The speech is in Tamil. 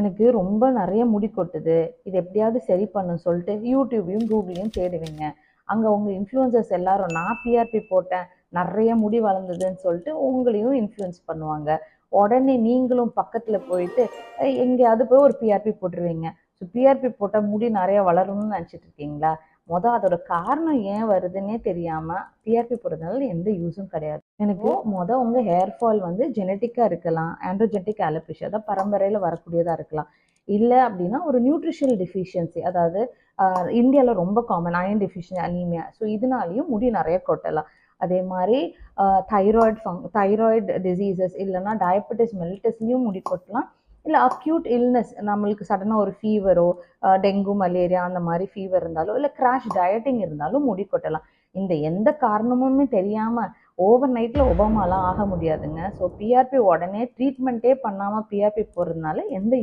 எனக்கு ரொம்ப நிறைய முடி கொட்டுது. இது எப்படியாவது சரி பண்ணுன்னு சொல்லிட்டு யூடியூபையும், கூகுளையும் தேடுவீங்க. அங்க உங்க இன்ஃப்ளூயன்சர்ஸ் எல்லாரும் நான் பிஆர்பி போட்டேன், நெறைய முடி வளர்ந்ததுன்னு சொல்லிட்டு உங்களையும் இன்ஃப்ளூயன்ஸ் பண்ணுவாங்க. உடனே நீங்களும் பக்கத்துல போயிட்டு எங்கேயாவது போய் ஒரு பிஆர்பி போட்டுருவீங்க. ஸோ பிஆர்பி போட்டா முடி நெறைய வளரும்னு நெனச்சிட்டு இருக்கீங்களா? அதோட காரணம் ஏன் வருதுன்னே தெரியாம பிஆர்பி போடுறதுனால எந்த யூஸும் கிடையாது. எனக்கு உங்க ஹேர் ஃபால் வந்து ஜெனட்டிக்கா இருக்கலாம். ஆண்ட்ரோஜெனிக் அலோபேஷியா அதான் பரம்பரையில வரக்கூடியதா இருக்கலாம். இல்ல அப்படின்னா ஒரு நியூட்ரிஷனல் டெஃபிஷியன்சி, அதாவது இந்தியால ரொம்ப common iron deficiency anaemia. So இதனாலயும் முடி நிறைய கொட்டலாம். அதே மாதிரி தைராய்டு டிசீசஸ் இல்லைன்னா டயபெட்டிஸ் மெலிட்டஸ்லயும் முடி கொட்டலாம். இல்லை அக்யூட் இல்னஸ், நம்மளுக்கு சடனாக ஒரு ஃபீவரோ, டெங்கு மலேரியா அந்த மாதிரி ஃபீவர் இருந்தாலும், இல்லை கிராஷ் டயட்டிங் இருந்தாலும் முடி கொட்டலாம். இந்த எந்த காரணமுமே தெரியாம ஓவர் நைட்ல ஒபாமாலாம் ஆக முடியாதுங்க. ஸோ பிஆர்பி உடனே ட்ரீட்மெண்ட்டே பண்ணாம பிஆர்பி போடுறதுனால எந்த